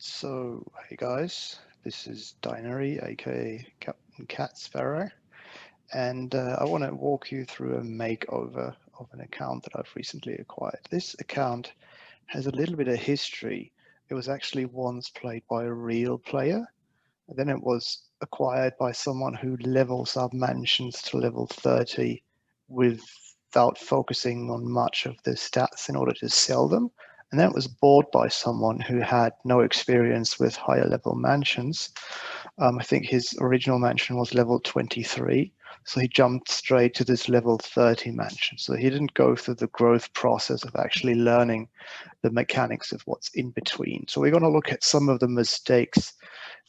So, hey guys, this is Dinery, aka Captain Cat Sparrow, and I want to walk you through a makeover of an account that I've recently acquired. This account has a little bit of history. It was actually once played by a real player, and then it was acquired by someone who levels up mansions to level 30 without focusing on much of the stats in order to sell them. And then it was bought by someone who had no experience with higher level mansions. I think his original mansion was level 23. So he jumped straight to this level 30 mansion. So he didn't go through the growth process of actually learning the mechanics of what's in between. So we're going to look at some of the mistakes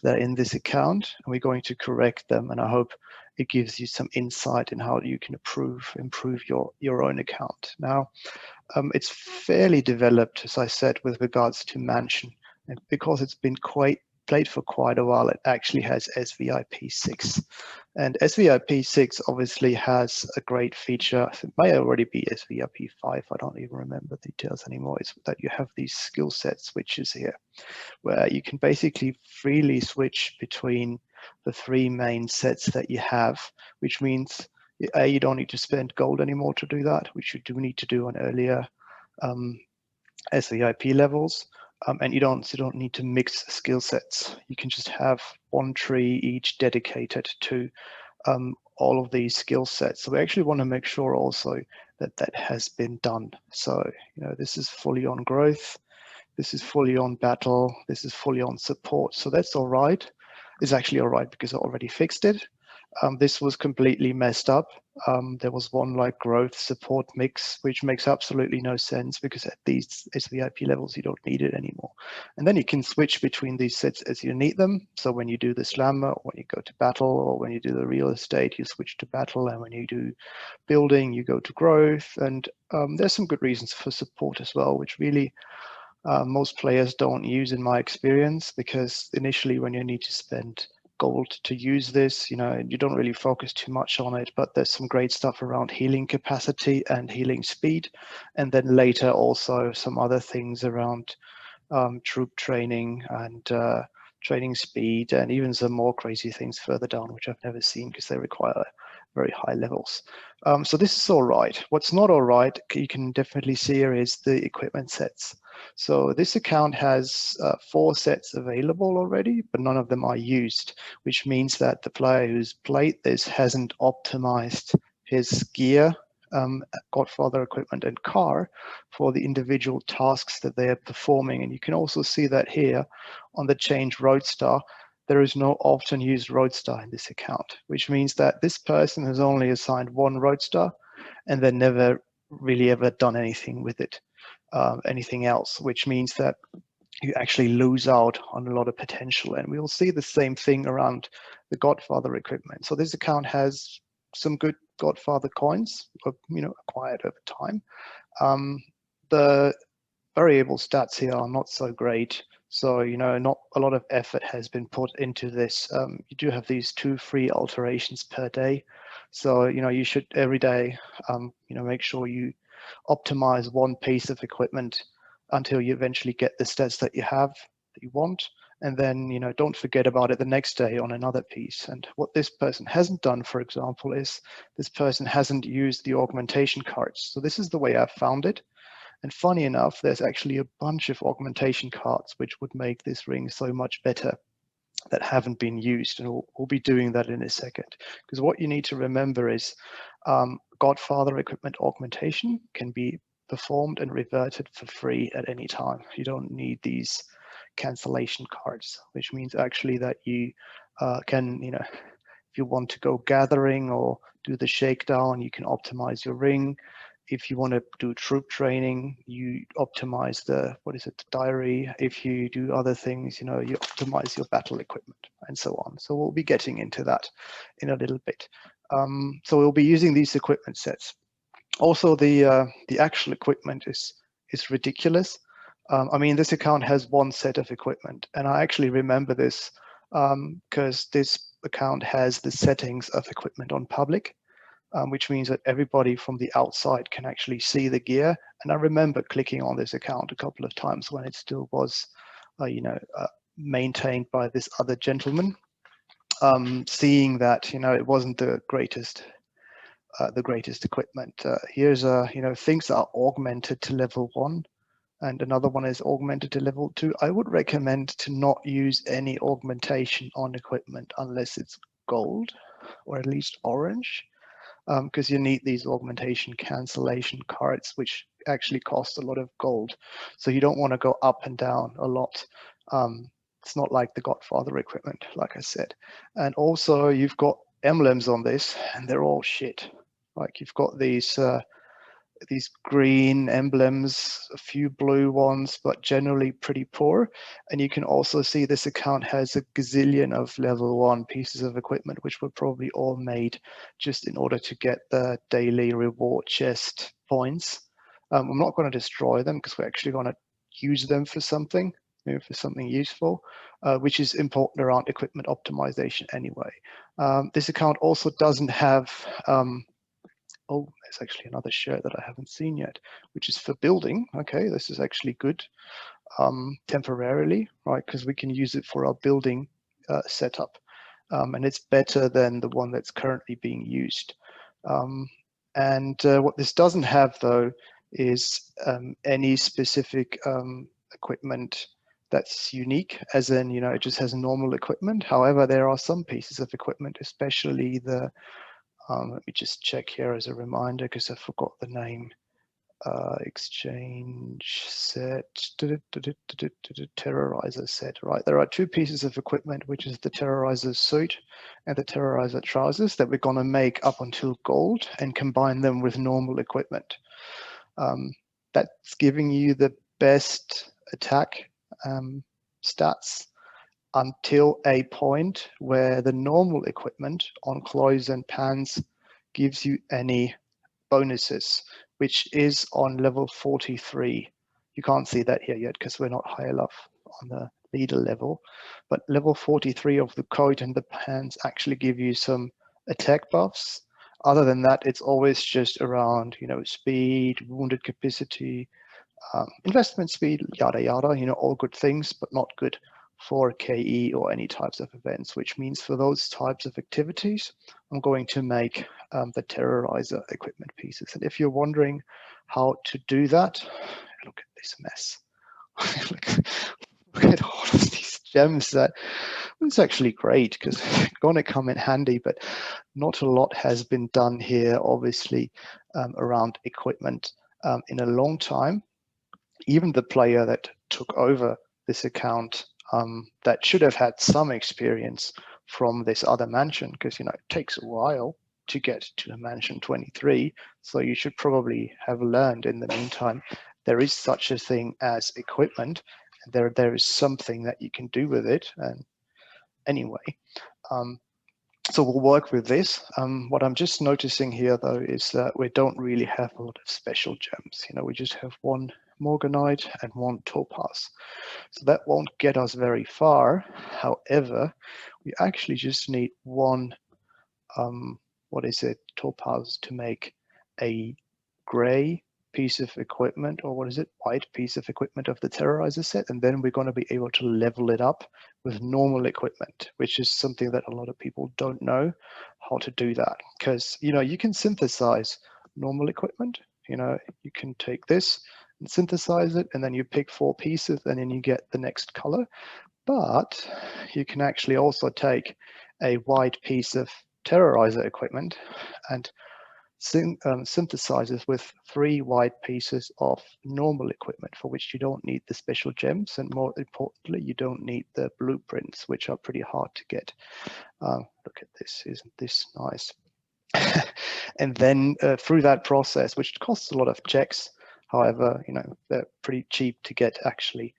that are in this account, and we're going to correct them. And I hope it gives you some insight in how you can improve your own account. Now, it's fairly developed, as I said, with regards to mansion. And because it's been played for quite a while, it actually has SVIP 6. And SVIP 6 obviously has a great feature. It may already be SVIP 5. I don't even remember the details anymore. It's that you have these skill set switches here, where you can basically freely switch between the three main sets that you have, which means you don't need to spend gold anymore to do that, which you do need to do on earlier SVIP levels. And you don't need to mix skill sets. You can just have one tree each dedicated to all of these skill sets. So we actually want to make sure also that that has been done. So, this is fully on growth. This is fully on battle. This is fully on support. So that's all right. It's actually all right because I already fixed it. This was completely messed up. There was one like growth support mix, which makes absolutely no sense because at these SVIP levels, you don't need it anymore. And then you can switch between these sets as you need them. So when you do the slammer, or when you go to battle, or when you do the real estate, you switch to battle. And when you do building, you go to growth. And there's some good reasons for support as well, which really most players don't use in my experience, because initially when you need to spend gold to use this, you don't really focus too much on it, but there's some great stuff around healing capacity and healing speed. And then later also some other things around troop training and training speed, and even some more crazy things further down, which I've never seen because they require very high levels. So this is all right. What's not all right, you can definitely see here, is the equipment sets. So this account has 4 sets available already, but none of them are used, which means that the player who's played this hasn't optimized his gear, Godfather equipment, and car for the individual tasks that they are performing. And you can also see that here on the change roadstar, there is no often used roadstar in this account, which means that this person has only assigned one roadstar and then never really ever done anything with it, anything else, which means that you actually lose out on a lot of potential. And we'll see the same thing around the Godfather equipment. So this account has some good Godfather coins, acquired over time. The variable stats here are not so great. So, not a lot of effort has been put into this. You do have these 2 free alterations per day. So, you should every day, make sure you optimize one piece of equipment until you eventually get the stats that you want. And then, don't forget about it the next day on another piece. And what this person hasn't done, for example, is this person hasn't used the augmentation cards. So this is the way I've found it. And funny enough, there's actually a bunch of augmentation cards which would make this ring so much better that haven't been used. And we'll be doing that in a second. Because what you need to remember is Godfather equipment augmentation can be performed and reverted for free at any time. You don't need these cancellation cards, which means actually that you can, if you want to go gathering or do the shakedown, you can optimize your ring. If you want to do troop training, you optimize the diary. If you do other things, you optimize your battle equipment and so on. So we'll be getting into that in a little bit. So we'll be using these equipment sets. Also, the actual equipment is ridiculous. I mean, this account has 1 set of equipment, and I actually remember this because this account has the settings of equipment on public. Which means that everybody from the outside can actually see the gear. And I remember clicking on this account a couple of times when it still was, maintained by this other gentleman, seeing that, it wasn't the greatest equipment. Here's things that are augmented to level 1, and another one is augmented to level 2. I would recommend to not use any augmentation on equipment unless it's gold or at least orange, because you need these augmentation cancellation cards, which actually cost a lot of gold. So you don't want to go up and down a lot. It's not like the Godfather equipment, like I said. And also you've got emblems on this, and they're all shit. Like you've got these green emblems, a few blue ones, but generally pretty poor. And you can also see this account has a gazillion of level 1 pieces of equipment, which were probably all made just in order to get the daily reward chest points. I'm not going to destroy them because we're actually going to use them for something, for something useful, which is important around equipment optimization anyway. This account also doesn't have oh, there's actually another shirt that I haven't seen yet, which is for building. Okay, this is actually good temporarily, right? Because we can use it for our building setup. And it's better than the one that's currently being used. What this doesn't have, though, is any specific equipment that's unique, as in, it just has normal equipment. However, there are some pieces of equipment, especially the let me just check here as a reminder because I forgot the name. Exchange set, terrorizer set, right? There are 2 pieces of equipment, which is the terrorizer suit and the terrorizer trousers, that we're going to make up until gold and combine them with normal equipment. That's giving you the best attack stats until a point where the normal equipment on clothes and pants gives you any bonuses, which is on level 43. You can't see that here yet because we're not high enough on the leader level, but level 43 of the coat and the pants actually give you some attack buffs. Other than that, it's always just around, speed, wounded capacity, investment speed, yada yada, all good things, but not good for KE or any types of events, which means for those types of activities, I'm going to make the terrorizer equipment pieces. And if you're wondering how to do that, look at this mess. look at all of these gems. That it's actually great because it's going to come in handy, but not a lot has been done here, obviously, around equipment in a long time. Even the player that took over this account that should have had some experience from this other mansion, because it takes a while to get to the mansion 23, so you should probably have learned in the meantime there is such a thing as equipment, and there is something that you can do with it. And anyway, so we'll work with this. What I'm just noticing here, though, is that we don't really have a lot of special gems. We just have 1 morganite and 1 topaz. So that won't get us very far. However, we actually just need 1, topaz to make a gray piece of equipment, or white piece of equipment of the terrorizer set, and then we're going to be able to level it up with normal equipment, which is something that a lot of people don't know how to do that, because you can synthesize normal equipment. You can take this and synthesize it, and then you pick 4 pieces, and then you get the next color. But you can actually also take a white piece of terrorizer equipment and synthesizes with 3 white pieces of normal equipment, for which you don't need the special gems, and more importantly, you don't need the blueprints, which are pretty hard to get. Look at this, isn't this nice? And then through that process, which costs a lot of checks, however, they're pretty cheap to get actually.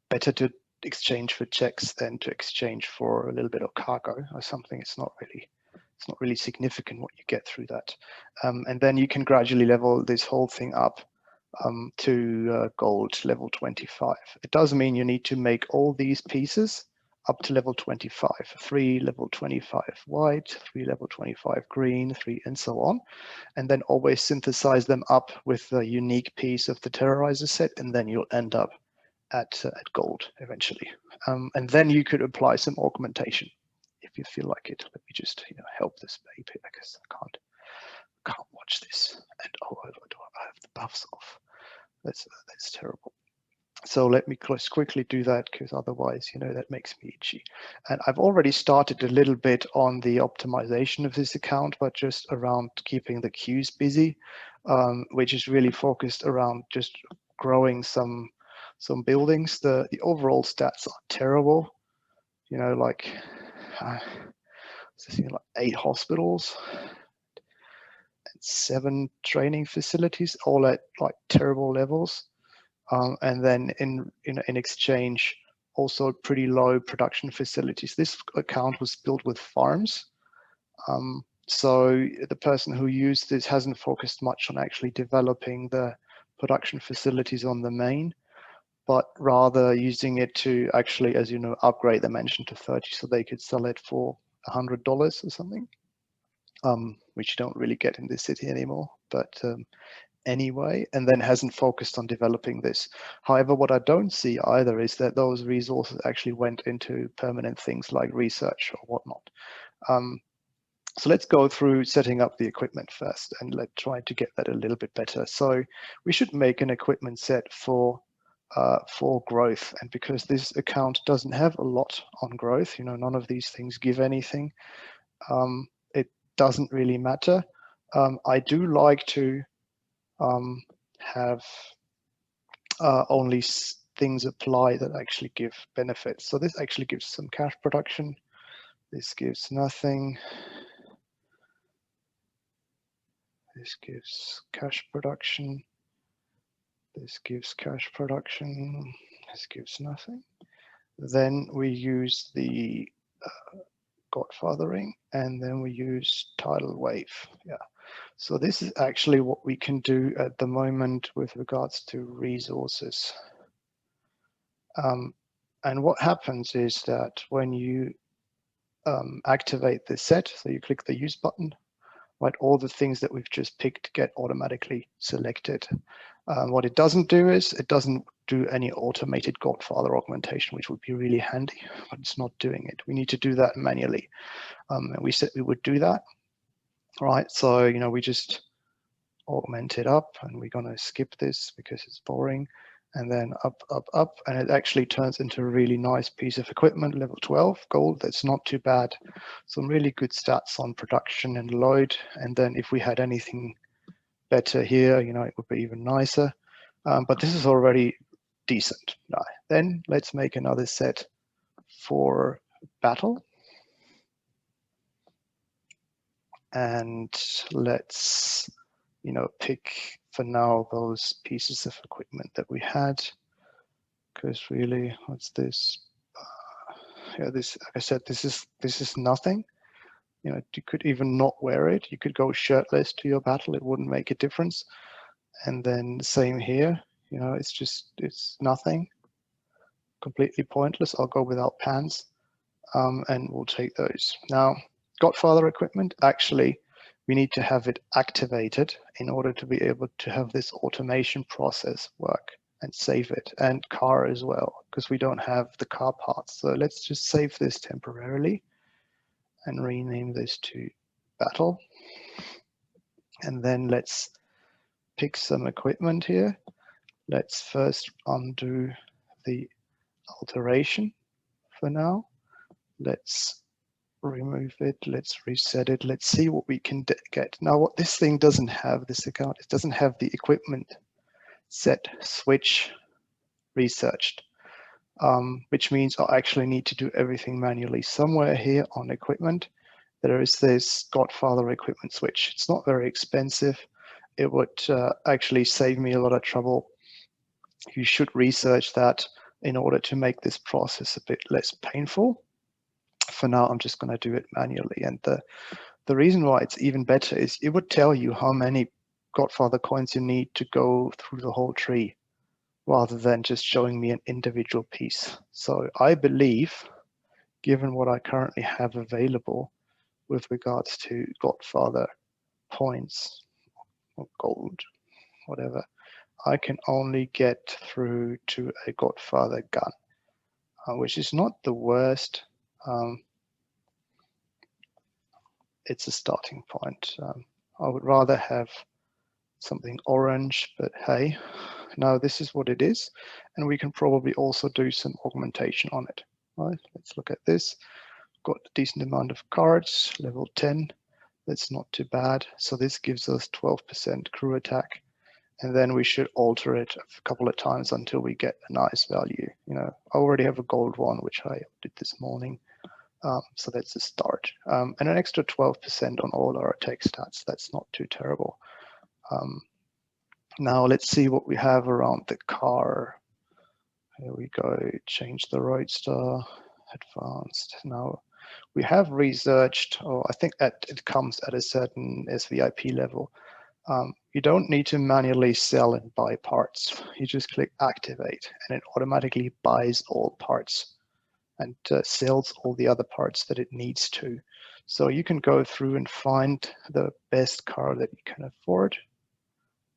Better to exchange for checks than to exchange for a little bit of cargo or something. It's not really significant what you get through that. And then you can gradually level this whole thing up to gold level 25. It does mean you need to make all these pieces up to level 25, 3 level 25 white, 3 level 25 green, 3 and so on, and then always synthesize them up with a unique piece of the terrorizer set, and then you'll end up at gold eventually. And then you could apply some augmentation if you feel like it. Let me just help this baby because I can't watch this. And oh, I have the buffs off. That's terrible. So let me just quickly do that, because otherwise, that makes me itchy. And I've already started a little bit on the optimization of this account, but just around keeping the queues busy, which is really focused around just growing some buildings. The overall stats are terrible. Like 8 hospitals and 7 training facilities, all at like terrible levels. And then in exchange, also pretty low production facilities. This account was built with farms. So the person who used this hasn't focused much on actually developing the production facilities on the main, but rather using it to actually, as upgrade the mansion to 30 so they could sell it for $100 or something, which you don't really get in this city anymore. But anyway, and then hasn't focused on developing this. However, what I don't see either is that those resources actually went into permanent things like research or whatnot. So let's go through setting up the equipment first, and let's try to get that a little bit better. So we should make an equipment set for growth, and because this account doesn't have a lot on growth, none of these things give anything, it doesn't really matter. I do like to have only things apply that actually give benefits. So this actually gives some cash production. This gives nothing. This gives cash production. This gives cash production. This gives nothing. Then we use the godfathering, and then we use tidal wave. Yeah. So this is actually what we can do at the moment with regards to resources. And what happens is that when you activate this set, so you click the use button, right, all the things that we've just picked get automatically selected. What it doesn't do is it doesn't do any automated godfather augmentation, which would be really handy, but it's not doing it. We need to do that manually. And we said we would do that. All right, so we just augment it up, and we're going to skip this because it's boring, and then up, up, up, and it actually turns into a really nice piece of equipment, level 12 gold. That's not too bad. Some really good stats on production and load. And then if we had anything better here, it would be even nicer. But this is already decent. Now, then let's make another set for battle. And let's pick for now those pieces of equipment that we had, because really, what's this? Yeah, this, like I said, this is nothing. You could even not wear it. You could go shirtless to your battle; it wouldn't make a difference. And then same here. It's nothing. Completely pointless. I'll go without pants, and we'll take those now. Godfather equipment, actually, we need to have it activated in order to be able to have this automation process work and save it, and car as well, because we don't have the car parts. So let's just save this temporarily and rename this to battle. And then let's pick some equipment here. Let's first undo the alteration for now. Let's remove it. Let's reset it. Let's see what we can get. Now, what this thing doesn't have, this account, it doesn't have the equipment set switch researched, which means I actually need to do everything manually. Somewhere here on equipment, there is this Godfather equipment switch. It's not very expensive. It would actually save me a lot of trouble. You should research that in order to make this process a bit less painful. For now, I'm just going to do it manually. And the reason why it's even better is it would tell you how many Godfather coins you need to go through the whole tree, rather than just showing me an individual piece. So I believe, given what I currently have available with regards to Godfather points or gold, whatever, I can only get through to a Godfather gun, which is not the worst. It's a starting point. I would rather have something orange, but hey, now this is what it is. And we can probably also do some augmentation on it. Right, let's look at this. Got a decent amount of cards, level 10. That's not too bad. So this gives us 12% crew attack. And then we should alter it a couple of times until we get a nice value. You know, I already have a gold one, which I did this morning. So that's a start. And an extra 12% on all our attack stats. That's not too terrible. Now let's see what we have around the car. Here we go, change the roadster, advanced. Now we have researched, or I think that it comes at a certain SVIP level. You don't need to manually sell and buy parts. You just click activate and it automatically buys all parts and sells all the other parts that it needs to. So you can go through and find the best car that you can afford.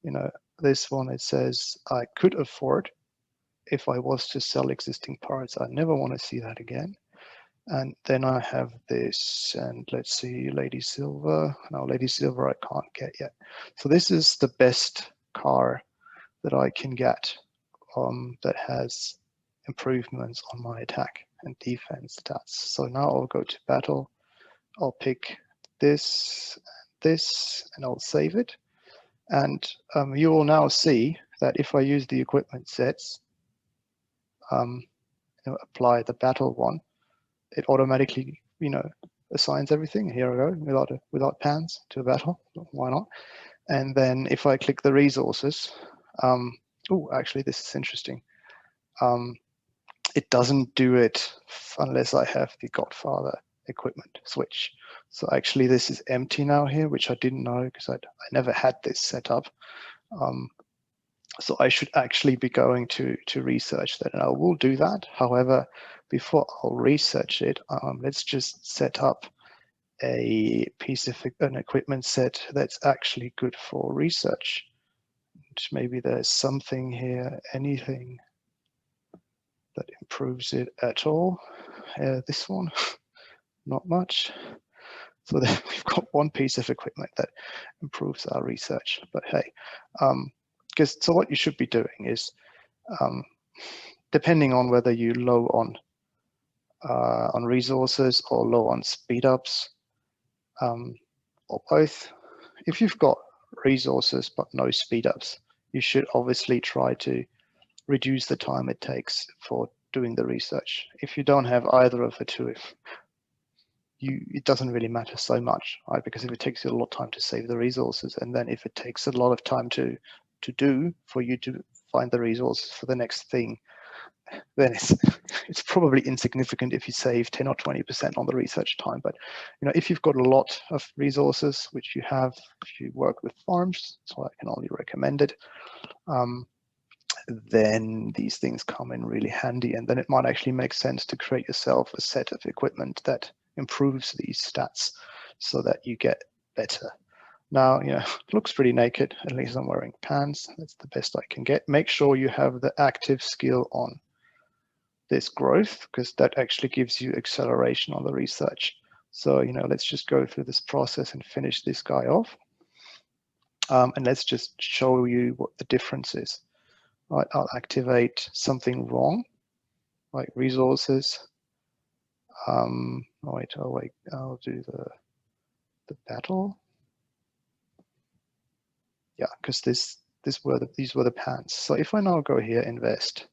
You know, this one, it says I could afford if I was to sell existing parts. I never want to see that again. And then I have this, and let's see, Lady Silver. No, Lady Silver I can't get yet. So this is the best car that I can get that has improvements on my attack and defense stats. So now I'll go to battle. I'll pick this, and I'll save it. And you will now see that if I use the equipment sets, apply the battle one, it automatically, assigns everything. Here I go, without pans to a battle. Why not? And then if I click the resources, oh, actually, this is interesting. It doesn't do it unless I have the Godfather equipment switch. So actually, this is empty now here, which I didn't know because I never had this set up. So I should actually be going to research that, and I will do that. However, before I'll research it, let's just set up a piece of an equipment set that's actually good for research. Maybe there's something here, anything that improves it at all. This one, not much. So we've got one piece of equipment that improves our research. But hey, so what you should be doing is, depending on whether you're low on resources or low on speed ups, or both, if you've got resources but no speed ups, you should obviously try to reduce the time it takes for doing the research. If you don't have either of the two, it doesn't really matter so much, right? Because if it takes you a lot of time to save the resources, and then if it takes a lot of time to do for you to find the resources for the next thing, then it's probably insignificant if you save 10 or 20% on the research time. But if you've got a lot of resources, which you have, if you work with farms, so I can only recommend it, then these things come in really handy, and then it might actually make sense to create yourself a set of equipment that improves these stats so that you get better. Now, it looks pretty naked. At least I'm wearing pants. That's the best I can get. Make sure you have the active skill on this growth, because that actually gives you acceleration on the research. So, let's just go through this process and finish this guy off. And let's just show you what the difference is. Right, I'll activate something wrong, like resources. Wait, I'll do the battle. Yeah, because these were the pants. So if I now go here, invest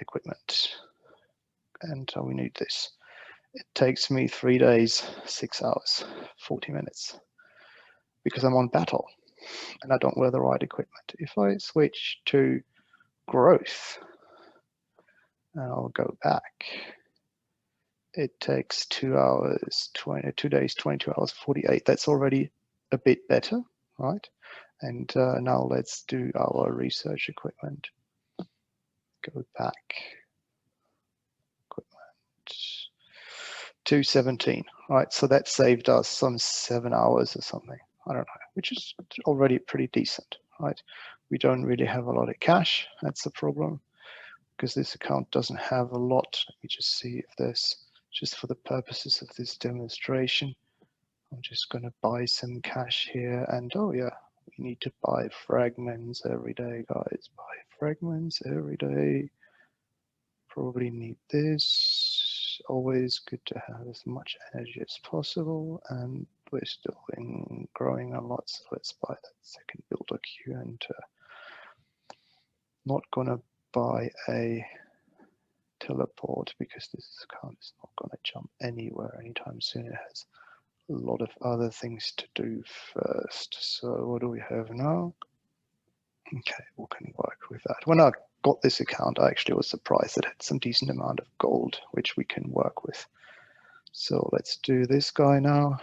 equipment, and we need this. It takes me 3 days, 6 hours, 40 minutes, because I'm on battle and I don't wear the right equipment. If I switch to growth, and I'll go back, it takes 2 hours, 2 days, 22 hours, 48. That's already a bit better, right? And now let's do our research equipment. Go back. Equipment 217, right? So that saved us some 7 hours or something. I don't know, which is already pretty decent, right? We don't really have a lot of cash. That's the problem, because this account doesn't have a lot. Let me just see if there's, just for the purposes of this demonstration, I'm just going to buy some cash here. And oh yeah, we need to buy fragments every day, guys. Buy fragments every day. Probably need this. Always good to have as much energy as possible. And we're still growing a lot, so let's buy that second builder queue. And not gonna buy a teleport because this account is not gonna jump anywhere anytime soon. It has a lot of other things to do first. So what do we have now? Okay, we can work with that. When I got this account, I actually was surprised it had some decent amount of gold, which we can work with. So let's do this guy now.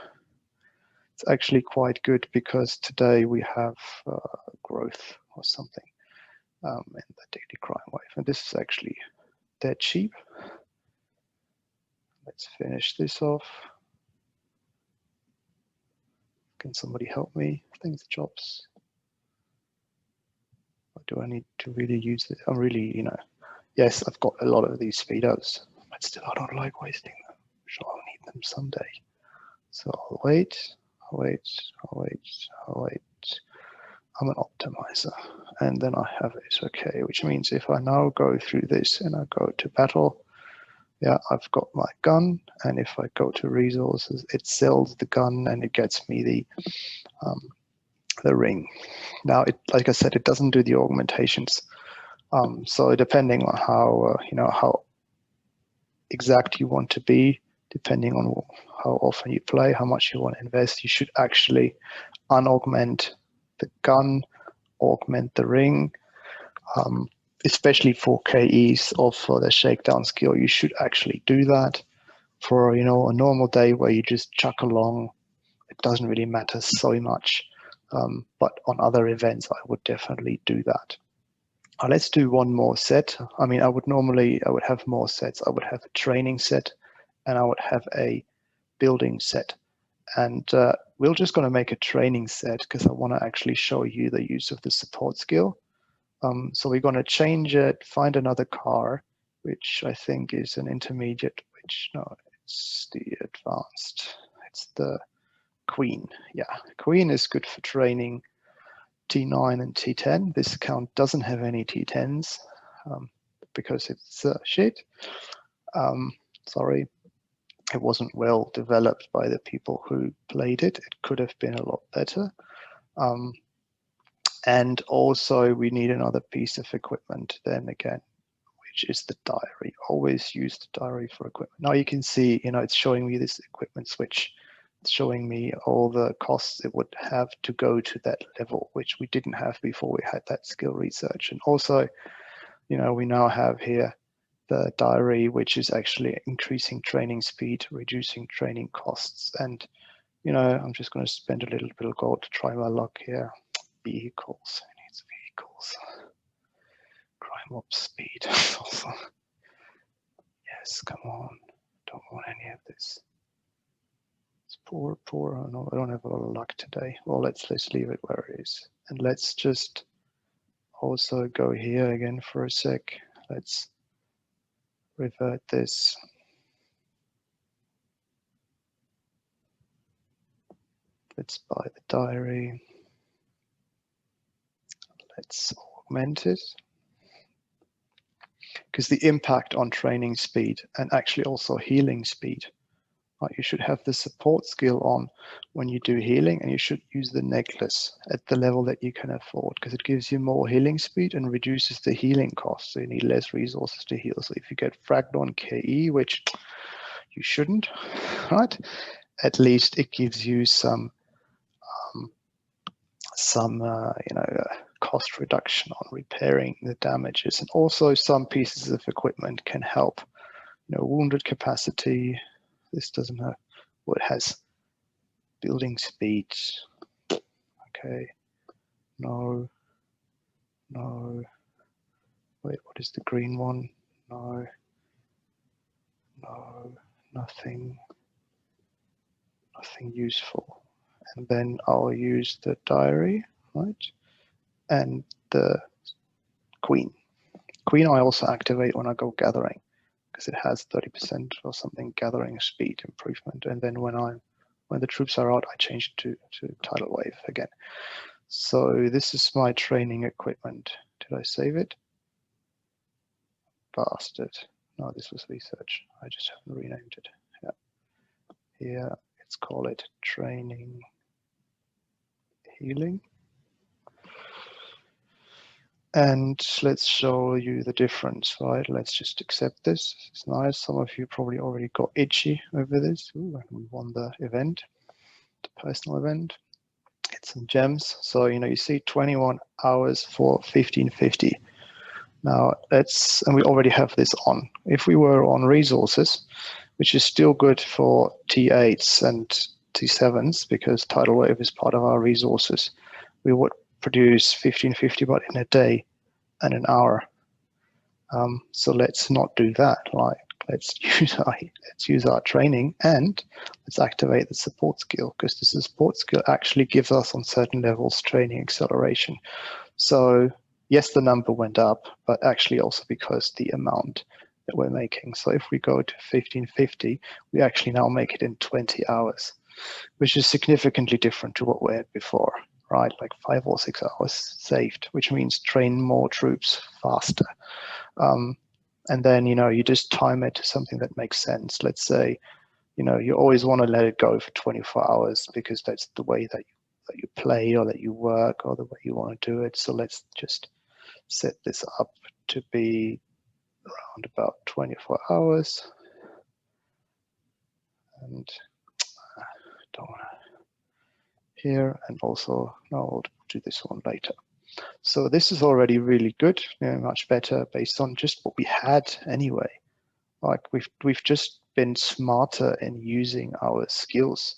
It's actually quite good because today we have growth or something in the daily crime wave. And this is actually dead cheap. Let's finish this off. Can somebody help me? Things jobs. Or do I need to really use it? I'm really, yes, I've got a lot of these speedos, but still I don't like wasting them. Sure, I'll need them someday. So I'll wait, I'll wait, I'll wait, I'll wait. I'm an optimizer, and then I have it, okay, which means if I now go through this and I go to battle, yeah, I've got my gun, and if I go to resources, it sells the gun and it gets me the ring. Now, like I said, it doesn't do the augmentations. So depending on how how exact you want to be, depending on how often you play, how much you want to invest, you should actually unaugment the gun, augment the ring, especially for KEs or for the shakedown skill. You should actually do that. For a normal day where you just chuck along, it doesn't really matter so much. But on other events, I would definitely do that. Let's do one more set. I mean, I would have more sets. I would have a training set, and I would have a building set. And we're just going to make a training set because I want to actually show you the use of the support skill. So we're going to change it, find another car, which I think is an intermediate, it's the advanced. It's the Queen. Yeah, Queen is good for training T9 and T10. This account doesn't have any T10s because it's shit. Sorry, it wasn't well developed by the people who played it. It could have been a lot better. And also we need another piece of equipment then again, which is the diary. Always use the diary for equipment. Now you can see, it's showing me this equipment switch. It's showing me all the costs it would have to go to that level, which we didn't have before we had that skill research. And also, we now have here the diary, which is actually increasing training speed, reducing training costs. And, I'm just going to spend a little bit of gold to try my luck here. Vehicles, who needs vehicles? Crime up speed. Also. Yes, come on. Don't want any of this. It's poor. Oh, no, I don't have a lot of luck today. Well, let's leave it where it is. And let's just also go here again for a sec. Let's revert this. Let's buy the diary. Let's augment it. Because the impact on training speed and actually also healing speed, you should have the support skill on when you do healing, and you should use the necklace at the level that you can afford because it gives you more healing speed and reduces the healing cost. So you need less resources to heal. So if you get fragged on KE, which you shouldn't, right? At least it gives you some cost reduction on repairing the damages. And also some pieces of equipment can help. Wounded capacity. This doesn't have, well, it has building speed. Okay. No. Wait, what is the green one? No. Nothing useful. And then I'll use the diary, right? and the queen. Queen I also activate when I go gathering, because it has 30% or something gathering speed improvement. And then when the troops are out, I change it to tidal wave again. So this is my training equipment. Did I save it? Bastard. No, this was research. I just haven't renamed it. Yeah. Here, let's call it training healing. And let's show you the difference, right? Let's just accept this. It's nice. Some of you probably already got itchy over this. Ooh, and we won the event, the personal event. Get some gems. So, you see 21 hours for 1550. Now and we already have this on. If we were on resources, which is still good for T8s and T7s, because tidal wave is part of our resources, we would produce 1550 but in a day and an hour. So let's not do that. Like, let's use our training, and let's activate the support skill, because the support skill actually gives us on certain levels training acceleration. So yes, the number went up, but actually also because the amount that we're making. So if we go to 1550, we actually now make it in 20 hours, which is significantly different to what we had before, right? Like 5 or 6 hours saved, which means train more troops faster. And then, you just time it to something that makes sense. Let's say, you always want to let it go for 24 hours because that's the way that you play or that you work or the way you want to do it. So let's just set this up to be around about 24 hours. And don't want to here, and also no, I'll do this one later. So this is already really good, much better based on just what we had anyway. Like we've just been smarter in using our skills.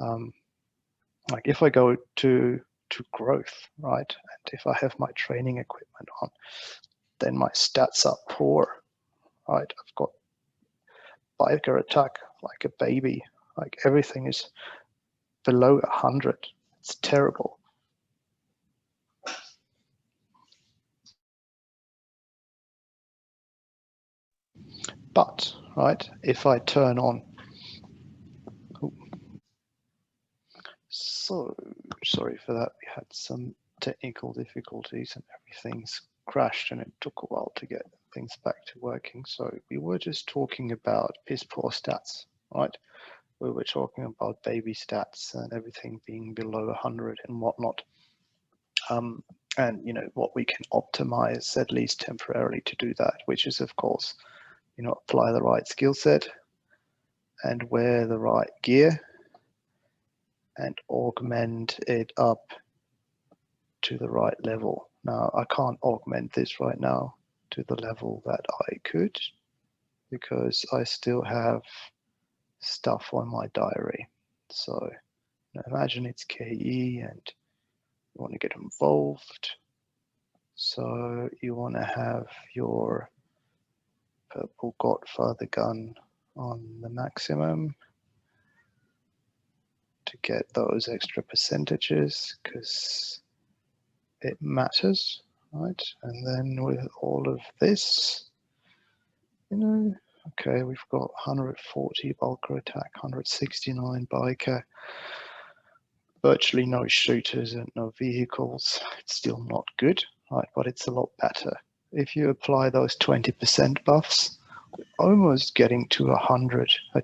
Like if I go to growth, right, and if I have my training equipment on, then my stats are poor, right? I've got biker attack like a baby, like everything is below 100. It's terrible. But, right, if I turn on, so sorry for that, we had some technical difficulties and everything's crashed and it took a while to get things back to working. So we were just talking about piss poor stats, right? We were talking about baby stats and everything being below 100 and whatnot. And what we can optimize at least temporarily to do that, which is of course, apply the right skill set and wear the right gear and augment it up to the right level. Now, I can't augment this right now to the level that I could because I still have stuff on my diary. So imagine it's KE and you want to get involved. So you want to have your purple Godfather gun on the maximum to get those extra percentages because it matters, right? And then with all of this, okay, we've got 140 bulker attack, 169 biker, virtually no shooters and no vehicles. It's still not good, right? But it's a lot better. If you apply those 20% buffs, we're almost getting to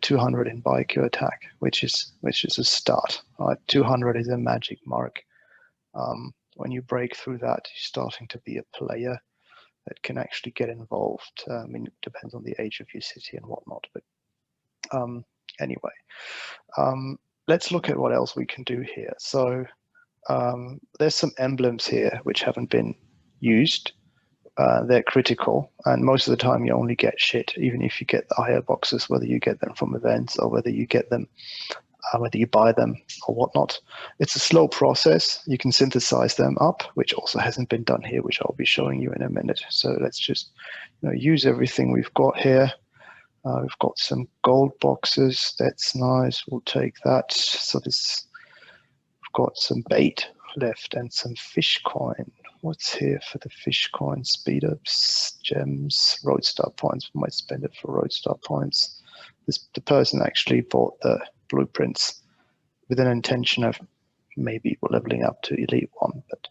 200 in biker attack, which is a start, right? 200 is a magic mark. When you break through that, you're starting to be a player that can actually get involved. I mean, it depends on the age of your city and whatnot. But anyway, let's look at what else we can do here. So there's some emblems here which haven't been used. They're critical, and most of the time you only get shit, even if you get the higher boxes, whether you get them from events or whether you get them whether you buy them or whatnot. It's a slow process. You can synthesize them up, which also hasn't been done here, which I'll be showing you in a minute. So let's just use everything we've got here. We've got some gold boxes. That's nice. We'll take that. So we've got some bait left and some fish coin. what's here for the fish coin? Speed ups, gems, roadstar points. We might spend it for roadstar points. The person actually bought the blueprints with an intention of maybe leveling up to Elite 1, but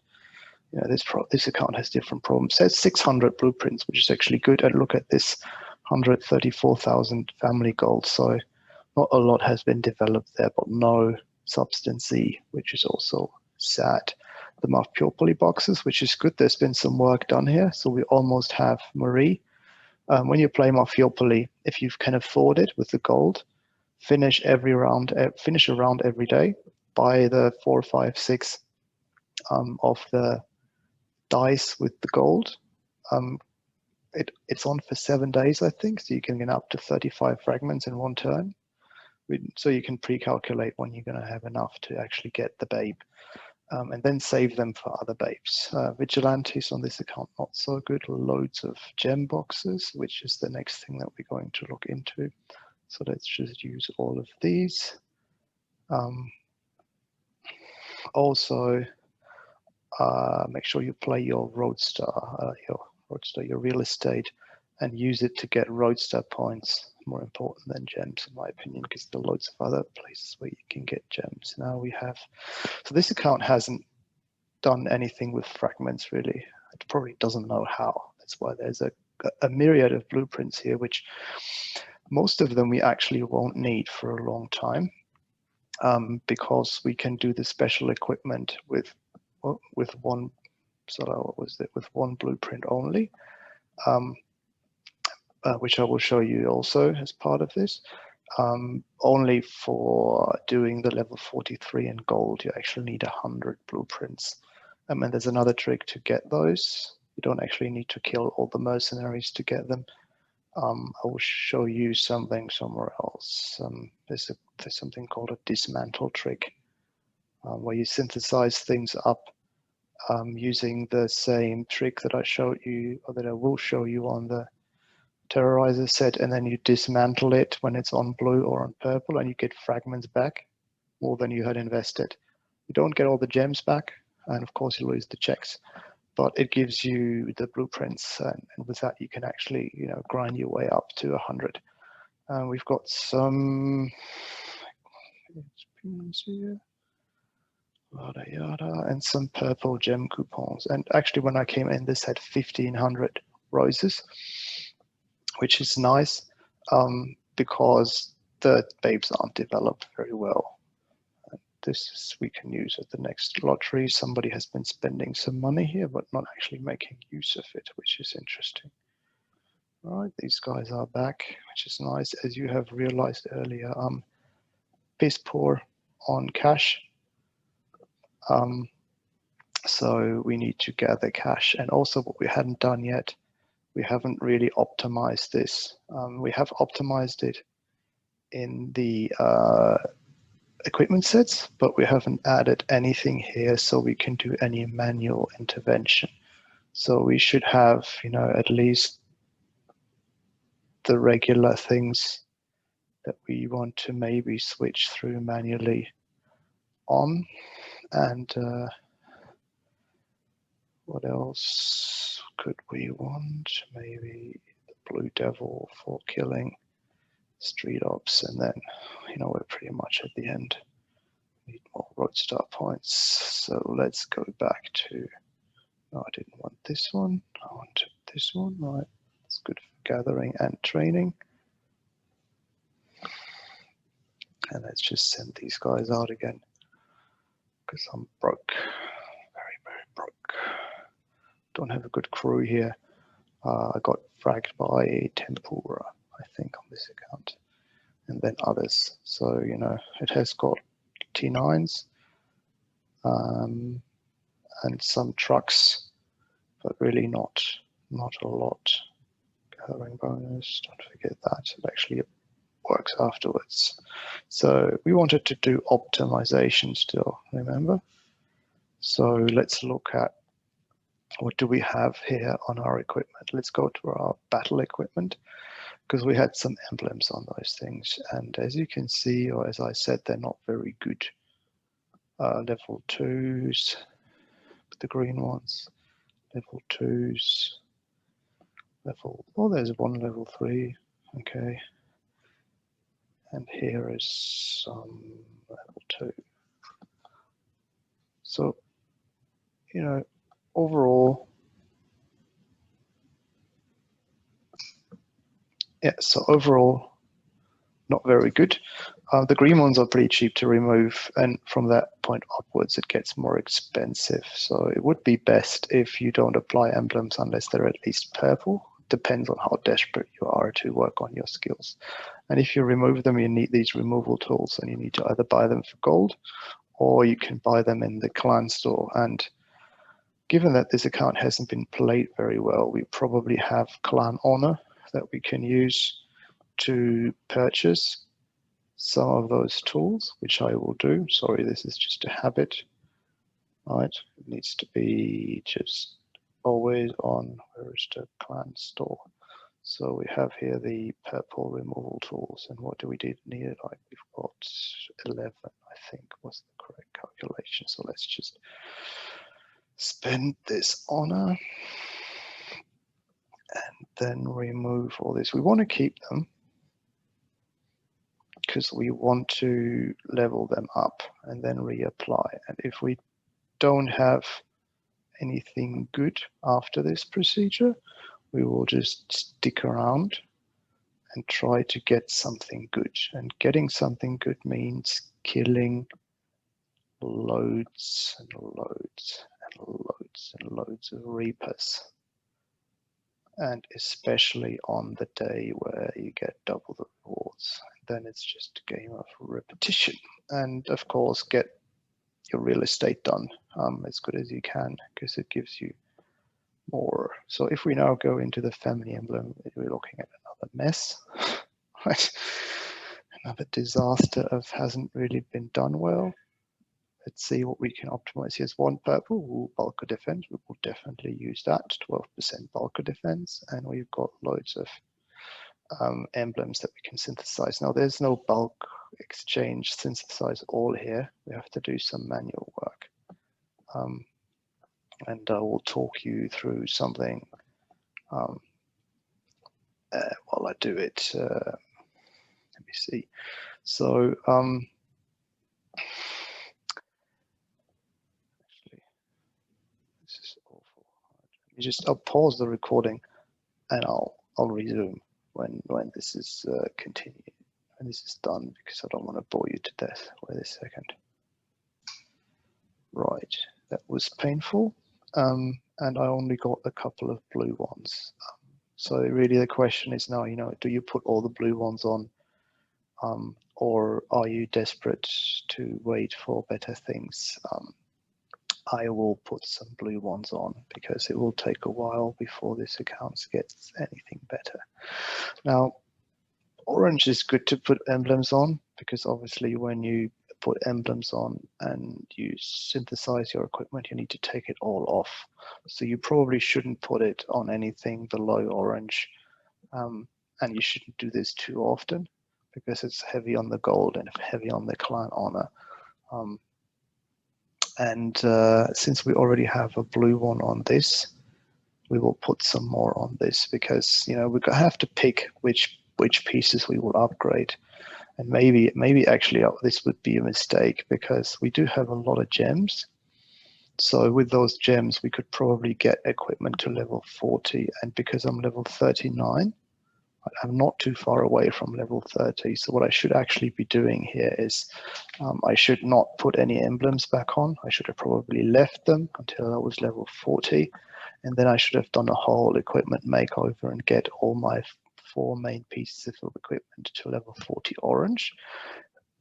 you know, this account has different problems. It says 600 blueprints, which is actually good. And look at this, 134,000 family gold. So not a lot has been developed there, but no substance E, which is also sad. The Mafia poly boxes, which is good. There's been some work done here, so we almost have Marie. When you play Mafia poly, if you can afford it with the gold, finish a round every day. Buy the 4, 5, 6 of the dice with the gold. It's on for 7 days, I think, so you can get up to 35 fragments in one turn. So you can pre-calculate when you're going to have enough to actually get the babe, and then save them for other babes. Vigilantes on this account, not so good. Loads of gem boxes, which is the next thing that we're going to look into. So let's just use all of these. Also, make sure you play your Roadster, your real estate, and use it to get Roadster points. More important than gems, in my opinion, because there are loads of other places where you can get gems. Now we have, so this account hasn't done anything with fragments really. It probably doesn't know how. That's why there's a myriad of blueprints here, which most of them we actually won't need for a long time, because we can do the special equipment with one. So what was it? With one blueprint only. Which I will show you also as part of this. Only for doing the level 43 in gold, you actually need 100 blueprints. And there's another trick to get those. You don't actually need to kill all the mercenaries to get them. I will show you something somewhere else. There's something called a dismantle trick, where you synthesize things up using the same trick that I showed you, or that I will show you on the terrorizer set, and then you dismantle it when it's on blue or on purple, and you get fragments back more than you had invested. You don't get all the gems back, and of course you lose the checks, but it gives you the blueprints, and with that you can actually, you know, grind your way up to 100. We've got some here, yada yada, and some purple gem coupons. And actually, when I came in, this had 1,500 roses, which is nice, because the babes aren't developed very well. We can use at the next lottery. Somebody has been spending some money here, but not actually making use of it, which is interesting. All right, these guys are back, which is nice. As you have realized earlier, piss poor on cash. So we need to gather cash. And also what we hadn't done yet, we haven't really optimized this. We have optimized it in the equipment sets, but we haven't added anything here so we can do any manual intervention. So we should have, you know, at least the regular things that we want to maybe switch through manually on. And what else could we want? Maybe the Blue Devil for killing street ops, and then, you know, we're pretty much at the end. Need more roadstar points. So let's go back to, no, I didn't want this one. I wanted this one. All right, it's good for gathering and training. And let's just send these guys out again, because I'm broke, very, very broke. Don't have a good crew here. I got fragged by Tempura, I think, on this account, and then others. So, you know, it has got T9s and some trucks, but really not a lot. Gathering bonus, don't forget that. It actually works afterwards. So we wanted to do optimization still, remember? So let's look at what do we have here on our equipment. Let's go to our battle equipment, because we had some emblems on those things. And as you can see, or as I said, they're not very good. Level 2s, the green ones. level 2s, level, oh, there's one level 3, okay. And here is level 2. So, you know, overall, yeah, so overall, not very good. The green ones are pretty cheap to remove, and from that point upwards, it gets more expensive. So it would be best if you don't apply emblems unless they're at least purple. Depends on how desperate you are to work on your skills. And if you remove them, you need these removal tools, and you need to either buy them for gold, or you can buy them in the clan store. And given that this account hasn't been played very well, we probably have clan honor that we can use to purchase some of those tools, which I will do. Sorry, this is just a habit, right? It needs to be just always on. Where is the clan store? So we have here the purple removal tools, and what do we need? Like we've got 11, I think was the correct calculation. So let's just spend this honor and then remove all this. We want to keep them because we want to level them up and then reapply. And if we don't have anything good after this procedure, we will just stick around and try to get something good. And getting something good means killing loads and loads and loads and loads of reapers. And especially on the day where you get double the rewards. Then it's just a game of repetition. And of course, get your real estate done as good as you can, because it gives you more. So if we now go into the family emblem, we're looking at another mess, right? Another disaster of hasn't really been done well. Let's see what we can optimize. Here's one purple, ooh, bulk of defense. We will definitely use that, 12% bulk of defense. And we've got loads of emblems that we can synthesize. Now there's no bulk exchange synthesize all here. We have to do some manual work. And I will talk you through something while I do it. Let me see. So actually, this is awful. I'll pause the recording and I'll resume when this is continued, when this is done, because I don't want to bore you to death. Wait a second. Right, that was painful, and I only got a couple of blue ones. So really the question is now, do you put all the blue ones on, or are you desperate to wait for better things? I will put some blue ones on because it will take a while before this account gets anything better. Now, orange is good to put emblems on because obviously when you put emblems on and you synthesize your equipment, you need to take it all off. So you probably shouldn't put it on anything below orange. And you shouldn't do this too often because it's heavy on the gold and heavy on the clan honor. Since we already have a blue one on this, we will put some more on this because we have to pick which pieces we will upgrade. And maybe actually this would be a mistake because we do have a lot of gems. So with those gems, we could probably get equipment to level 40. And because I'm level 39, I'm not too far away from level 30. So what I should actually be doing here is I should not put any emblems back on. I should have probably left them until I was level 40. And then I should have done a whole equipment makeover and get all my 4 main pieces of equipment to level 40 orange.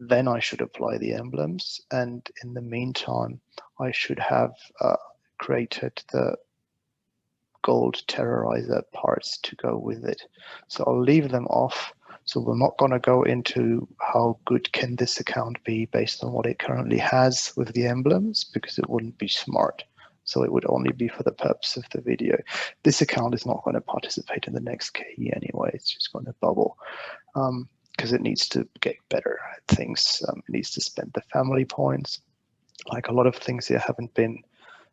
Then I should apply the emblems. And in the meantime, I should have created the gold terrorizer parts to go with it. So I'll leave them off. So we're not going to go into how good can this account be based on what it currently has with the emblems, because it wouldn't be smart. So it would only be for the purpose of the video. This account is not going to participate in the next KE anyway. It's just going to bubble because it needs to get better at things. It needs to spend the family points. Like a lot of things here haven't been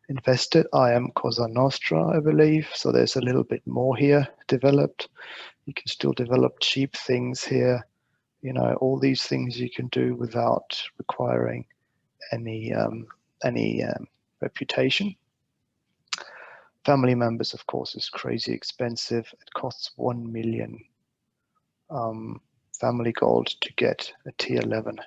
invested. I am Cosa Nostra, I believe. So there's a little bit more here developed. You can still develop cheap things here. You know, all these things you can do without requiring any reputation. Family members, of course, is crazy expensive. It costs 1 million family gold to get a tier 11.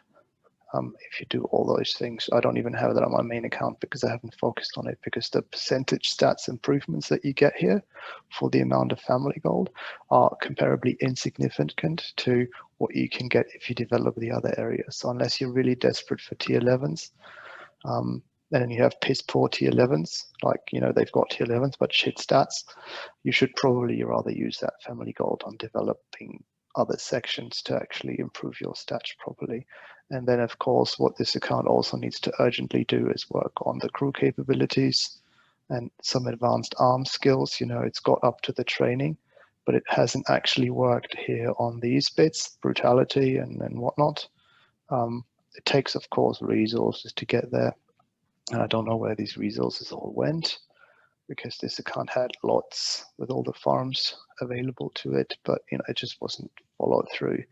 If you do all those things, I don't even have that on my main account because I haven't focused on it, because the percentage stats improvements that you get here for the amount of family gold are comparably insignificant to what you can get if you develop the other areas. So unless you're really desperate for tier 11s, and then you have piss poor tier 11s, like, you know, they've got tier 11s but shit stats, you should probably rather use that family gold on developing other sections to actually improve your stats properly. And then, of course, what this account also needs to urgently do is work on the crew capabilities and some advanced arms skills. You know, it's got up to the training, but it hasn't actually worked here on these bits, brutality and whatnot. It takes, of course, resources to get there. And I don't know where these resources all went, because this account had lots with all the farms available to it, but you know, it just wasn't followed through.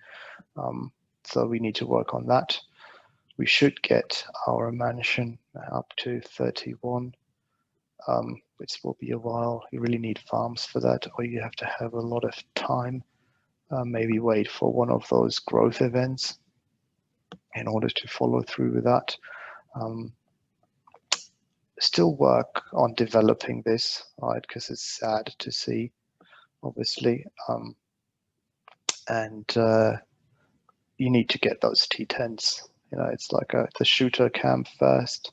So we need to work on that. We should get our mansion up to 31, which will be a while. You really need farms for that, or you have to have a lot of time, maybe wait for one of those growth events in order to follow through with that. Still work on developing this, right? Because it's sad to see, obviously. You need to get those T10s. You know, it's like the shooter camp first,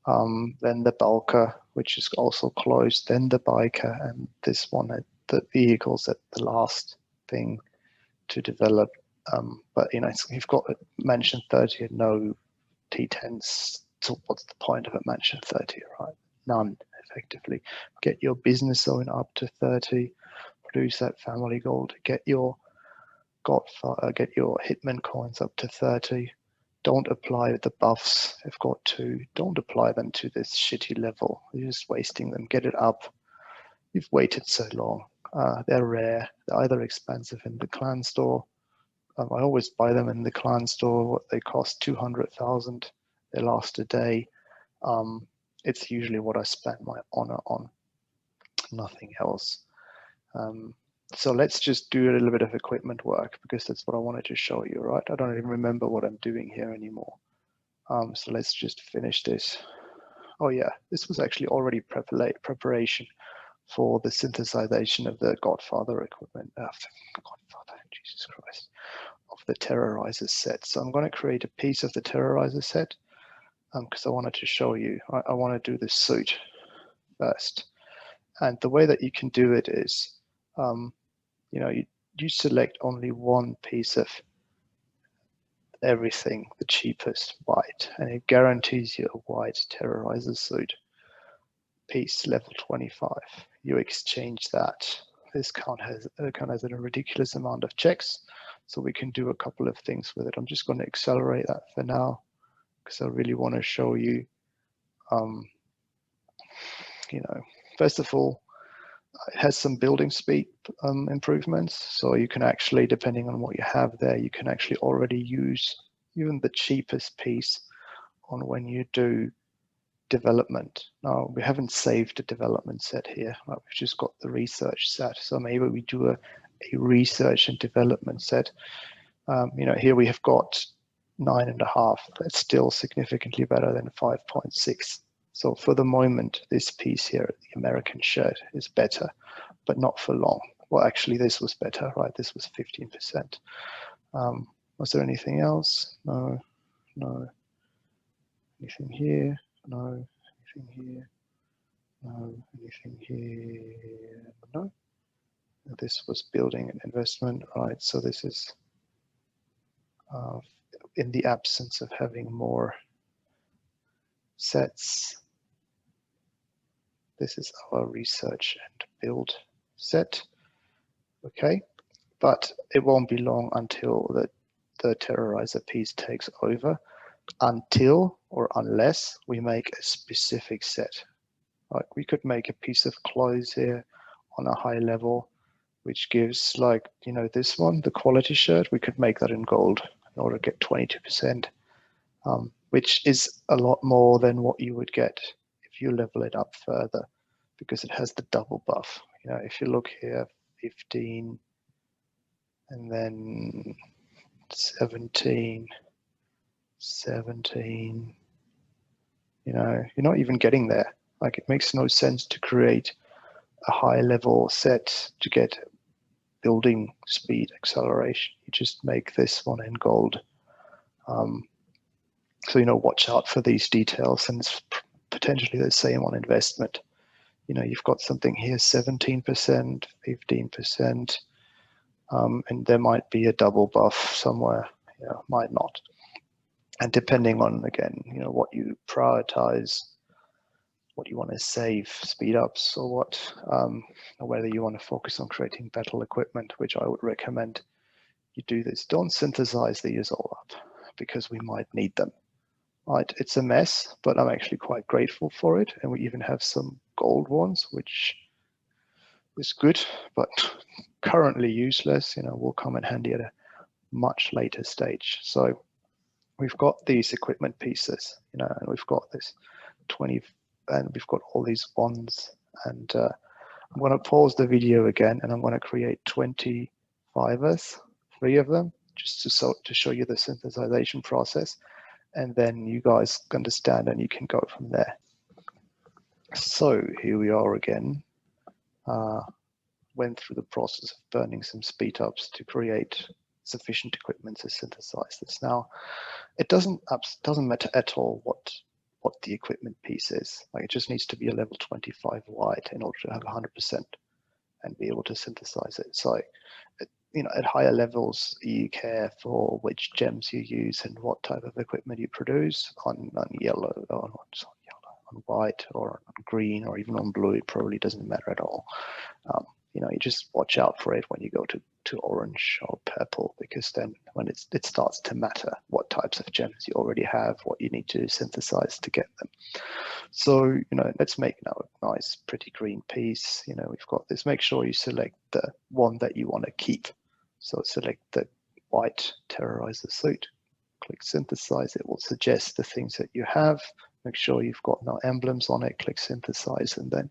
then the bulker, which is also closed, then the biker, and this one, the vehicles at the last thing to develop. But you know, you've got Mansion 30 and no T10s. So what's the point of a Mansion 30, right? None, effectively. Get your business zone up to 30, produce that family gold, get your hitman coins up to 30. Don't apply the buffs. I've got to. Don't apply them to this shitty level. You're just wasting them. Get it up. You've waited so long. They're rare. They're either expensive in the clan store. I always buy them in the clan store. They cost 200,000. They last a day. It's usually what I spend my honor on. Nothing else. So let's just do a little bit of equipment work, because that's what I wanted to show you, right? I don't even remember what I'm doing here anymore. So let's just finish this. Oh yeah, this was actually already preparation for the synthesization of the Godfather equipment. Godfather, Jesus Christ, of the Terrorizer set. So I'm going to create a piece of the Terrorizer set, because I wanted to show you. I want to do the suit first. And the way that you can do it is, you know, you select only one piece of everything, the cheapest white, and it guarantees you a white Terrorizer suit. Piece level 25. You exchange that. This account has a ridiculous amount of checks, so we can do a couple of things with it. I'm just going to accelerate that for now, because I really want to show you, you know, first of all, it has some building speed improvements. So you can actually, depending on what you have there, you can actually already use even the cheapest piece on when you do development. Now, we haven't saved the development set here, right? We've just got the research set. So maybe we do a research and development set. You know, here we have got 9.5. That's still significantly better than 5.6. So for the moment, this piece here, the American shirt, is better, but not for long. Well, actually, this was better, right? This was 15%. Was there anything else? No, no. Anything here? No. Anything here? No. Anything here? No. This was building an investment, right? So this is in the absence of having more sets. This is our research and build set. Okay, but it won't be long until the Terrorizer piece takes over, until or unless we make a specific set. Like we could make a piece of clothes here on a high level, which gives like, you know, this one, the quality shirt, we could make that in gold in order to get 22%, which is a lot more than what you would get if you level it up further, because it has the double buff. You know, if you look here, 15, and then 17, 17, you know, you're not even getting there. Like it makes no sense to create a high level set to get building speed acceleration. You just make this one in gold. So, you know, watch out for these details, and it's potentially the same on investment. You know, you've got something here, 17%, 15%, and there might be a double buff somewhere, yeah, might not. And depending on, again, you know, what you prioritize, what you want to save, speed ups, or what, or whether you want to focus on creating battle equipment, which I would recommend you do this. Don't synthesize these all up, because we might need them. Right, it's a mess, but I'm actually quite grateful for it. And we even have some gold ones, which is good, but currently useless. You know, will come in handy at a much later stage. So we've got these equipment pieces, you know, and we've got this 20, and we've got all these ones. And I'm going to pause the video again, and I'm going to create 25ers, 3 of them, just to show you the synthesization process. And then you guys understand, and you can go from there. So here we are again. Went through the process of burning some speed ups to create sufficient equipment to synthesize this. Now, it doesn't matter at all what the equipment piece is. Like it just needs to be a level 25 wide in order to have 100% and be able to synthesize it. So, you know, at higher levels, you care for which gems you use and what type of equipment you produce on yellow, or not on yellow, on white, or on green, or even on blue. It probably doesn't matter at all. You know, you just watch out for it when you go to orange or purple, because then when it starts to matter what types of gems you already have, what you need to synthesize to get them. So, you know, let's make now a nice, pretty green piece. You know, we've got this. Make sure you select the one that you want to keep. So select the white Terrorizer suit, click synthesize. It will suggest the things that you have. Make sure you've got no emblems on it, click synthesize, and then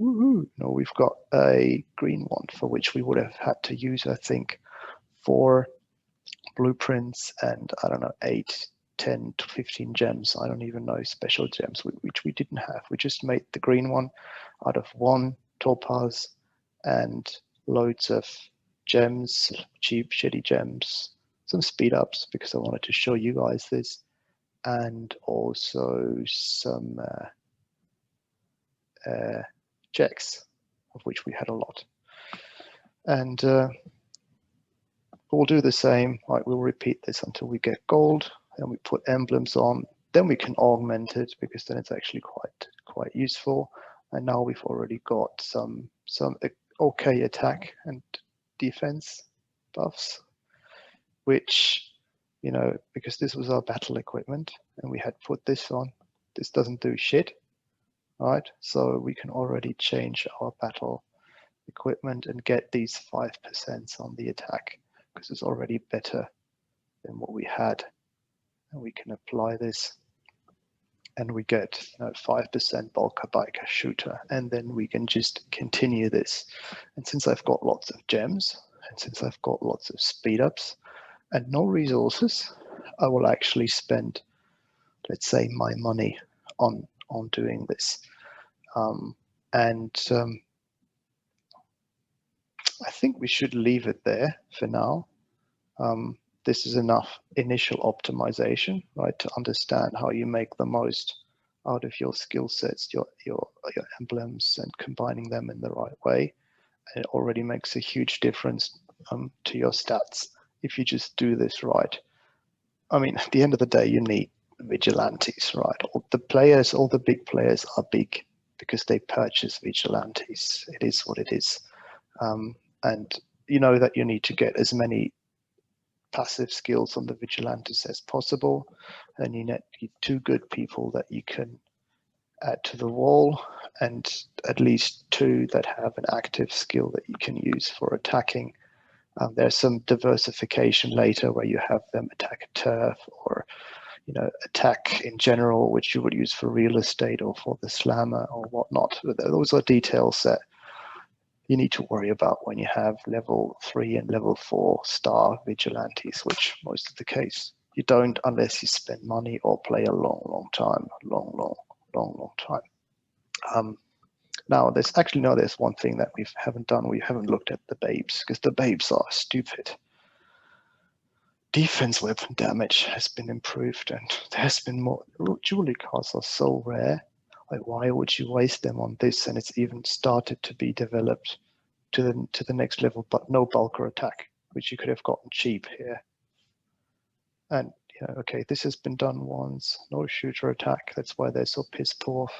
woohoo, no, we've got a green one, for which we would have had to use, I think, 4 blueprints and, I don't know, 8, 10 to 15 gems. I don't even know, special gems, which we didn't have. We just made the green one out of 1 topaz and loads of gems, cheap, shitty gems, some speed ups, because I wanted to show you guys this, and also some checks, of which we had a lot. And we'll do the same, right? We'll repeat this until we get gold, and we put emblems on. Then we can augment it, because then it's actually quite useful. And now we've already got some okay attack and defense buffs, which, you know, because this was our battle equipment and we had put this on, this doesn't do shit. Right, so we can already change our battle equipment and get these 5% on the attack, because it's already better than what we had. And we can apply this, and we get, you know, 5% bulker biker shooter, and then we can just continue this. And since I've got lots of gems, and since I've got lots of speed ups and no resources, I will actually spend, let's say, my money on doing this. I think we should leave it there for now. This is enough initial optimization, right, to understand how you make the most out of your skill sets, your emblems, and combining them in the right way. And it already makes a huge difference to your stats if you just do this right. I mean, at the end of the day, you need vigilantes, right? All the big players are big because they purchase vigilantes. It is what it is. And you know that you need to get as many passive skills on the vigilantes as possible, and you need 2 good people that you can add to the wall, and at least 2 that have an active skill that you can use for attacking. There's some diversification later where you have them attack a turf or attack in general, which you would use for real estate or for the slammer or whatnot. Those are details that you need to worry about when you have level 3 and level 4 star vigilantes, which most of the case you don't unless you spend money or play a long time. Now there's one thing that we haven't done. We haven't looked at the babes, because the babes are stupid. Defense weapon damage has been improved, and there's been more. Jewelry cards are so rare. Like, why would you waste them on this? And it's even started to be developed to the next level, but no bulker attack, which you could have gotten cheap here. And okay, this has been done once. No shooter attack. That's why they're so pissed off.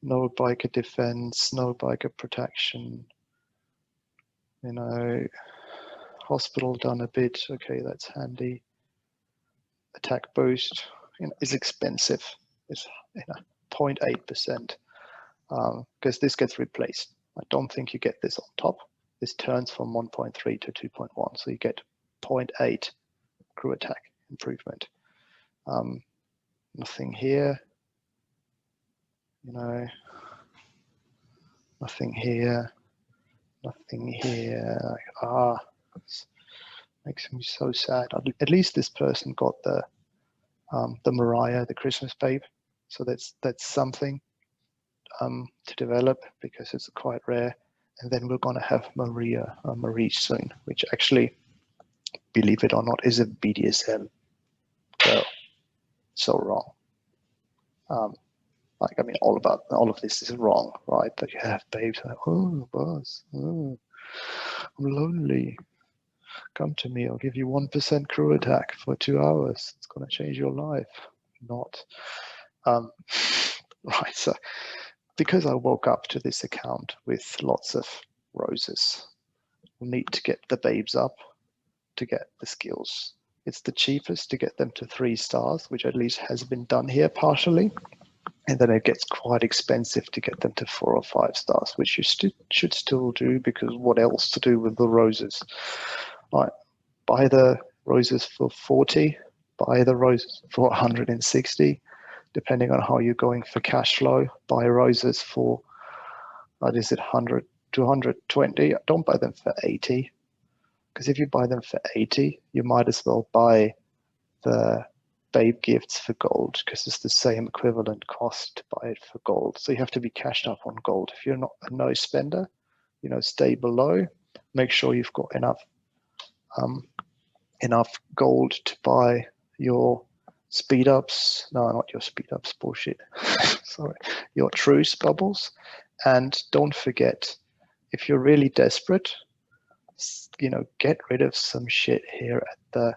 No biker defense, no biker protection. Hospital done a bit. Okay, that's handy. Attack boost is expensive. It's 0.8%, because this gets replaced. I don't think you get this on top. This turns from 1.3 to 2.1, so you get 0.8 crew attack improvement. Nothing here. Nothing here. Nothing here. Makes me so sad. At least this person got the Mariah, the Christmas babe. So that's something to develop, because it's quite rare. And then we're going to have Marie soon, which actually, believe it or not, is a BDSM girl. So wrong. All of this is wrong, right? That you have babes like, oh, boss, I'm lonely. Come to me, I'll give you 1% crew attack for 2 hours. It's going to change your life. Not. Right, so because I woke up to this account with lots of roses, we'll need to get the babes up to get the skills. It's the cheapest to get them to 3 stars, which at least has been done here partially. And then it gets quite expensive to get them to 4 or 5 stars, which you should still do, because what else to do with the roses? Right, buy the roses for 40, buy the roses for 160, depending on how you're going for cash flow. Buy roses for, 100 to 120. Don't buy them for 80, because if you buy them for 80, you might as well buy the babe gifts for gold, because it's the same equivalent cost to buy it for gold. So you have to be cashed up on gold. If you're not a no spender, stay below. Make sure you've got enough gold to buy your speed ups. No, not your speed ups, bullshit. Sorry, your truce bubbles. And don't forget, if you're really desperate, get rid of some shit here at the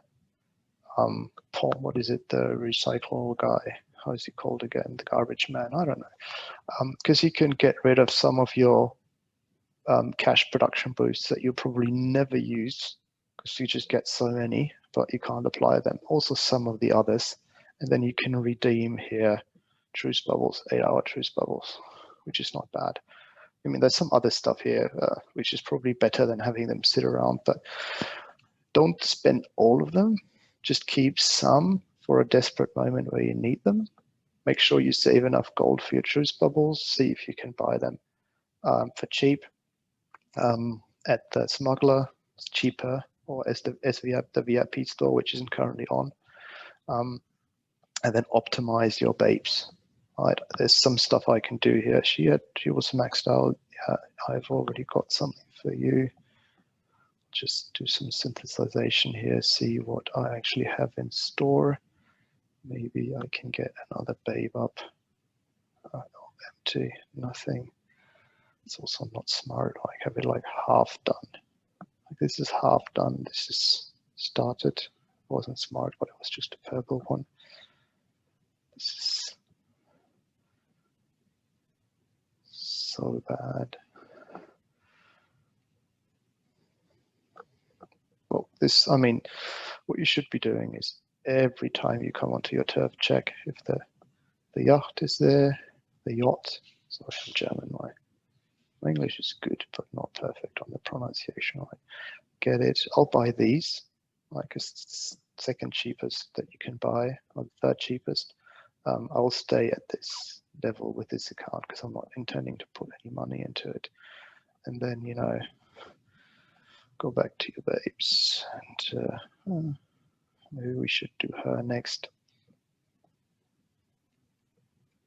what is it, the recycle guy? How is he called again? The garbage man? I don't know. Because you can get rid of some of your cash production boosts that you probably never use, because you just get so many, but you can't apply them. Also some of the others. And then you can redeem here truce bubbles, 8-hour truce bubbles, which is not bad. I mean, there's some other stuff here, which is probably better than having them sit around, but don't spend all of them. Just keep some for a desperate moment where you need them. Make sure you save enough gold for your truce bubbles. See if you can buy them for cheap at the smuggler. It's cheaper, or as the VIP store, which isn't currently on. And then optimize your babes. Right, there's some stuff I can do here. She was maxed out. Yeah, I've already got something for you. Just do some synthesization here, see what I actually have in store. Maybe I can get another babe up. Empty, nothing. It's also not smart. I have it like half done. Like, this is half done. This is started. It wasn't smart, but it was just a purple one. This is so bad. Well, what you should be doing is every time you come onto your turf, check if the yacht is there, the yacht. Sorry, I'm German. My English is good, but not perfect on the pronunciation. I get it. I'll buy these, like it's second cheapest that you can buy, or the third cheapest. I'll stay at this level with this account because I'm not intending to put any money into it. And then, you know, go back to your babes. And maybe we should do her next.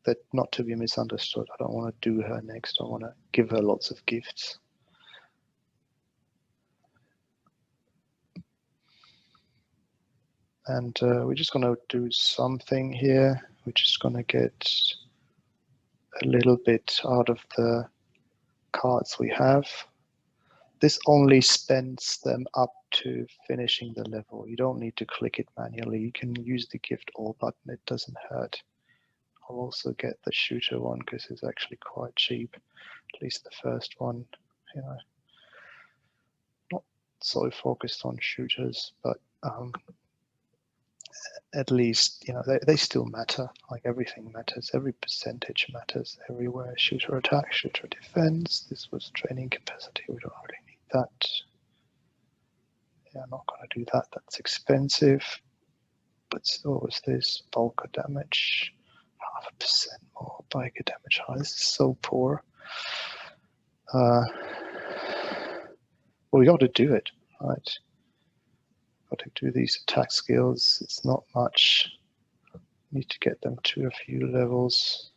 That not to be misunderstood. I don't want to do her next. I want to give her lots of gifts. And we're just going to do something here. We're just going to get a little bit out of the cards we have. This only spends them up to finishing the level. You don't need to click it manually. You can use the gift all button. It doesn't hurt. I'll also get the shooter one because it's actually quite cheap. At least the first one, you know, not so focused on shooters, but at least, you know, they still matter. Like everything matters. Every percentage matters everywhere. Shooter attack, shooter defense. This was training capacity. We don't really need that. Yeah, I'm not going to do that. That's expensive. But so was this bulk damage. 0.5% more biker damage. Oh, this is so poor. Well, we got to do it, right? Got to do these attack skills. It's not much. Need to get them to a few levels.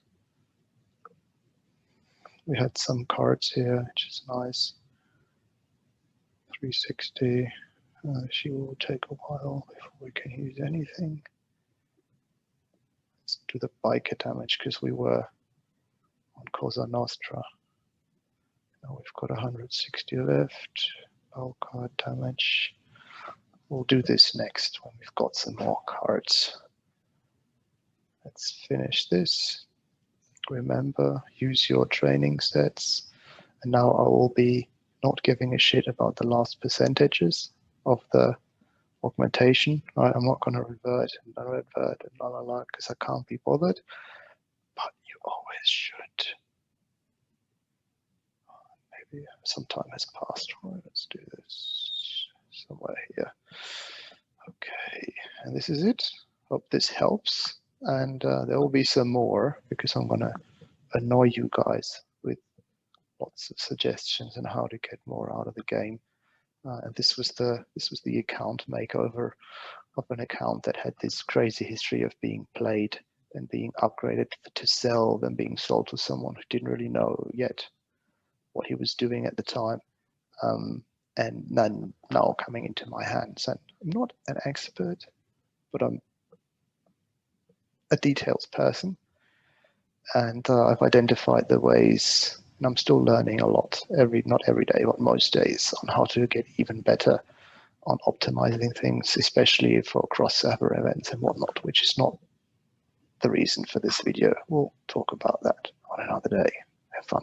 We had some cards here, which is nice. 360. She will take a while before we can use anything. Let's do the biker damage because we were on Cosa Nostra. Now we've got 160 left. Bulk card damage. We'll do this next when we've got some more cards. Let's finish this. Remember, use your training sets. And now I will be not giving a shit about the last percentages of the augmentation. Right? I'm not going to revert and revert and la la la because I can't be bothered. But you always should. Maybe some time has passed. Right, let's do this somewhere here. Okay, and this is it. Hope this helps. And there will be some more because I'm going to annoy you guys with lots of suggestions on how to get more out of the game. And this was the account makeover of an account that had this crazy history of being played and being upgraded to sell, then being sold to someone who didn't really know yet what he was doing at the time, and then now coming into my hands. And I'm not an expert, but I'm a details person, and I've identified the ways, and I'm still learning a lot, not every day, but most days, on how to get even better on optimizing things, especially for cross-server events and whatnot, which is not the reason for this video. We'll talk about that on another day. Have fun.